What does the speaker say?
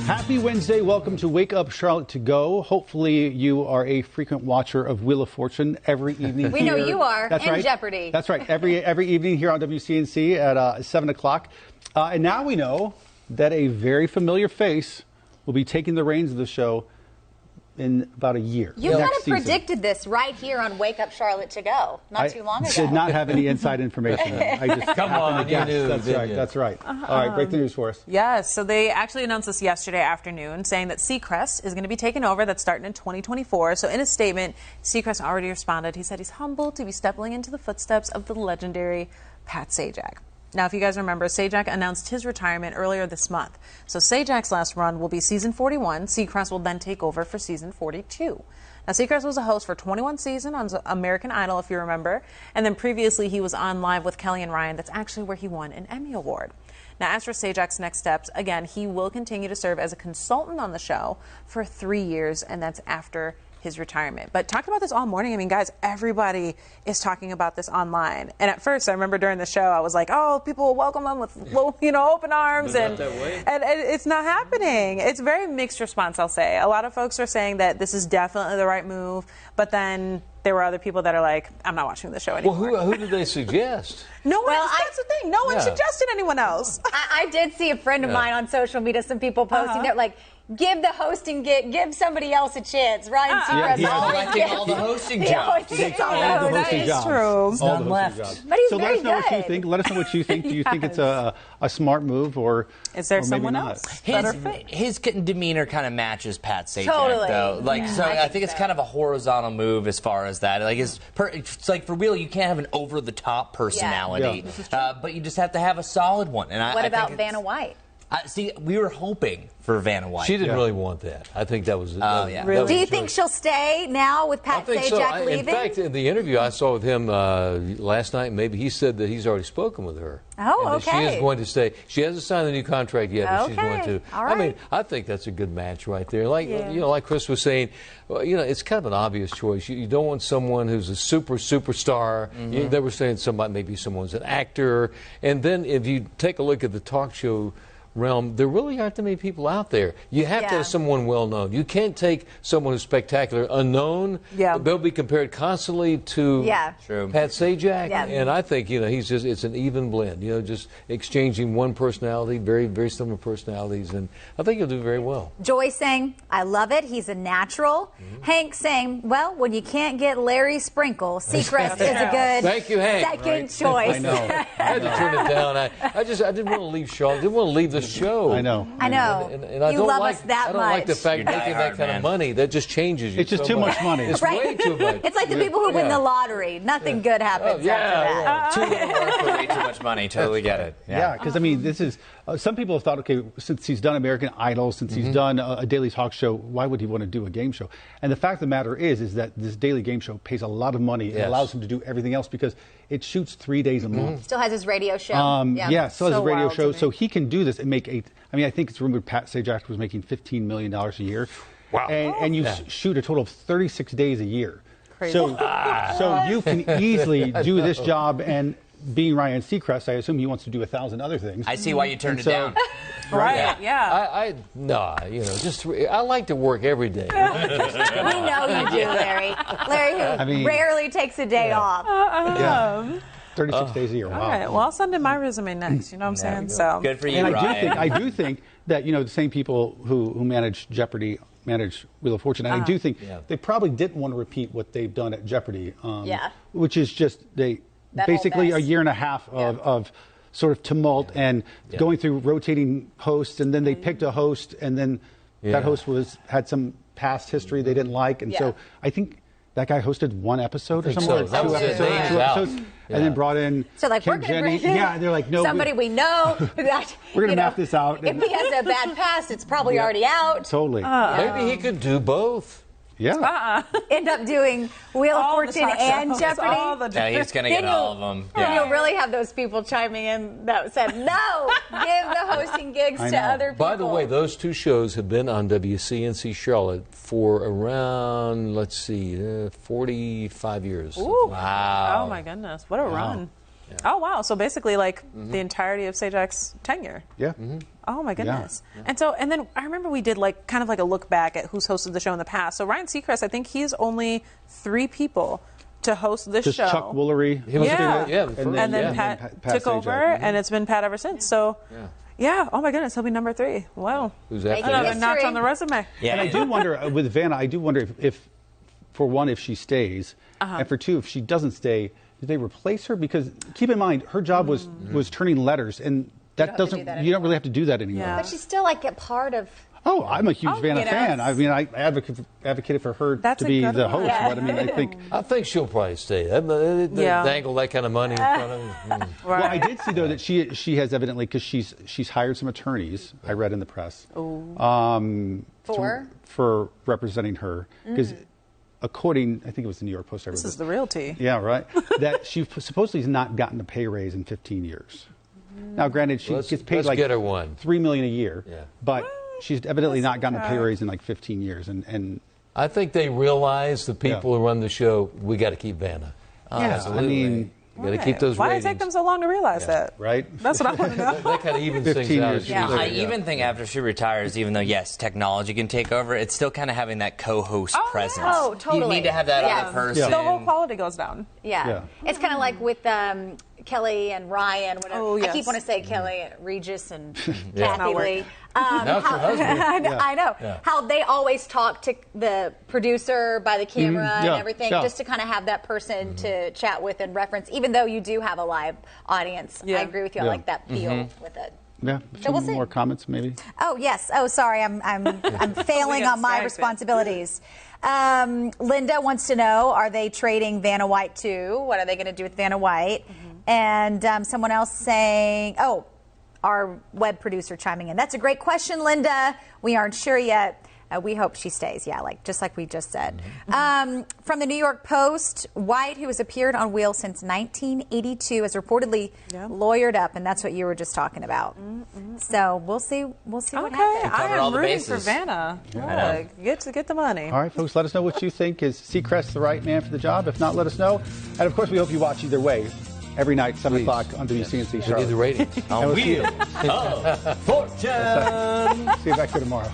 Happy Wednesday. Welcome to Wake Up Charlotte to Go. Hopefully you are a frequent watcher of Wheel of Fortune every evening. We know you are. That's and right. Jeopardy. That's right. Every evening here on WCNC at 7 o'clock. And now we know that a very familiar face will be taking the reins of the show in about a year. You kind of predicted this right here on Wake Up Charlotte to Go not too long ago. I did not have any inside information. I just Come on, to guess. you knew, That's right. you? That's right. All right, break the news for us. Yes, so they actually announced this yesterday afternoon, saying that Seacrest is going to be taking over. That's starting in 2024. So in a statement, Seacrest already responded. He said he's humbled to be stepping into the footsteps of the legendary Pat Sajak. Now, if you guys remember, Sajak announced his retirement earlier this month. So Sajak's last run will be season 41. Seacrest will then take over for season 42. Now, Seacrest was a host for 21 seasons on American Idol, if you remember. And then previously, he was on Live with Kelly and Ryan. That's actually where he won an Emmy Award. Now, as for Sajak's next steps, again, he will continue to serve as a consultant on the show for 3 years, and that's after his retirement. But talking about this all morning, I mean, guys, everybody is talking about this online. And at first, I remember during the show, I was like, oh, people will welcome them with, open arms. And it's not happening. It's very mixed response, I'll say. A lot of folks are saying that this is definitely the right move. But then there were other people that are like, I'm not watching the show anymore. Well, who did they suggest? No one. That's the thing. No one suggested anyone else. I did see a friend of mine on social media, some people posting that, like, give the hosting gig, give somebody else a chance. Ryan Seacrest he's collecting all the hosting jobs. That is true. None left. But he's so very let us know what you good. think. Let us know what you think. Do you think it's a smart move, or is there or maybe someone not? else? His demeanor kind of matches Pat Sajak, Totally. though. Like, Yeah. so I think it's so. kind of a horizontal move as far as that. Like, it's like for real, you can't have an over-the-top personality, but you just have to have a solid one. And What I about think Vanna White? See, we were hoping for Vanna White. She didn't really want that. I think that was. yeah. Really? Do you think she'll stay now with Pat Sajak leaving? In fact, in the interview I saw with him last night, maybe he said that he's already spoken with her. Oh, and that she is going to stay. She hasn't signed the new contract yet, but she's going to. All right. I mean, I think that's a good match right there. Like like Chris was saying, it's kind of an obvious choice. You don't want someone who's a superstar. They were saying maybe someone's an actor, and then if you take a look at the talk show realm, there really aren't that many people out there. You have to have someone well known. You can't take someone who's spectacular, unknown. They'll be compared constantly to Pat Sajak, and I think it's an even blend. Just exchanging one personality, very very similar personalities, and I think he'll do very well. Joy saying, I love it. He's a natural. Hank saying, well, when you can't get Larry Sprinkle, Seacrest is a good Thank you, Hank. second choice. I know. I had to turn it down. I didn't want to leave Charlotte. I didn't want to leave the show. I know. I know. And I you don't love like us that I don't much. like the fact making that kind of money. That just changes you. It's just so too much money. It's Right. way too much. It's like the people who win the lottery. Nothing good happens after that. Too little work for way too much money. Totally get it. Yeah, because I mean, this is some people have thought, okay, since he's done American Idol, since he's done a daily talk show, why would he want to do a game show? And the fact of the matter is that this daily game show pays a lot of money and allows him to do everything else because it shoots 3 days a month. Still has his radio show. Still has his radio show, so he can do this and make I think it's rumored Pat Sajak was making $15 million a year. Wow. And you shoot a total of 36 days a year. Crazy. So you can easily do this job, and being Ryan Seacrest, I assume he wants to do 1,000 other things. I see why you turned it down. Right, yeah. I like to work every day. We know you do, Larry. Larry, who rarely takes a day off. 36 days a year. Wow. All right. Well, I'll send in my resume next. You know what I'm saying? So good for you, And Ryan. I do think that the same people who manage Jeopardy manage Wheel of Fortune, and I do think they probably didn't want to repeat what they've done at Jeopardy, which is just basically a year and a half of sort of tumult and going through rotating hosts, and then they picked a host, and then that host had some past history they didn't like, and so I think that guy hosted one episode or something, so. two episodes, and then brought in So like, Kim we're going to Jenny. bring in Yeah, they're like, no, somebody we know. That, we're going to map this out. If he has a bad past, it's probably already out. Totally. Maybe he could do both. Yeah. End up doing Wheel of Fortune and Jeopardy. Yeah, he's going to get all of them. And you'll really have those people chiming in that said, no, give the hosting gigs to other people. By the way, those two shows have been on WCNC Charlotte for around, 45 years. Ooh. Wow. Oh, my goodness. What a run. Oh, wow. So basically, like, the entirety of Sajak's tenure. Yeah. Oh, my goodness. Yeah. And then I remember we did, like, kind of like a look back at who's hosted the show in the past. So Ryan Seacrest, I think he's only 3 people to host this show. Chuck Woolery. And then Pat took over, and it's been Pat ever since. So, yeah. Oh, my goodness. He'll be number 3. Wow. Who's that? Another notch on the resume. Yeah. And I do wonder, with Vanna, I do wonder if for one, if she stays, and for 2, if she doesn't stay, did they replace her? Because keep in mind, her job was turning letters, and that you don't really have to do that anymore. But she's still like a part of. Oh, I'm a huge Vanna fan. I mean, I advocated for her to be the host. But I mean, I think she'll probably stay. Dangle that kind of money in front of them. Well, I did see though that she has evidently, because she's hired some attorneys. I read in the press for representing her, because. According, I think it was the New York Post. This is the real tea. Yeah, right. That she supposedly has not gotten a pay raise in 15 years. Now, granted, she gets paid like get her one. $3 million a year, but she's evidently not gotten a pay raise in like 15 years. And I think they realize, the people who run the show, we got to keep Vanna. Absolutely. I mean, you got to keep those ratings. Why did it take them so long to realize that? Right? That's what I want to know. That kind of evens things out. I even think after she retires, even though, yes, technology can take over, it's still kind of having that co-host presence. Oh, totally. You need to have that other person. The whole quality goes down. Yeah. It's kind of like with Kelly and Ryan, whatever. Oh, yes. I keep wanting to say Kelly, Regis, and Kathy Lee. Now it's her husband. I know. How they always talk to the producer by the camera and everything, just to kind of have that person to chat with and reference, even though you do have a live audience. I agree with you. I like that feel with it. Yeah. So we'll see. More comments, maybe. Oh yes. Oh, sorry. I'm failing on my responsibilities. Linda wants to know: are they trading Vanna White too? What are they going to do with Vanna White? And someone else saying, "Oh, our web producer chiming in. That's a great question, Linda. We aren't sure yet. We hope she stays. Yeah, just like we just said." From the New York Post, White, who has appeared on Wheel since 1982, is reportedly lawyered up, and that's what you were just talking about. So we'll see what happens. I am rooting for Vanna. Get the money. All right, folks, let us know what you think. Is Seacrest the right man for the job? If not, let us know. And of course, we hope you watch either way. Every night, 7 o'clock on WCNC show. We need the ratings. On Wheel of Fortune. See you back here tomorrow.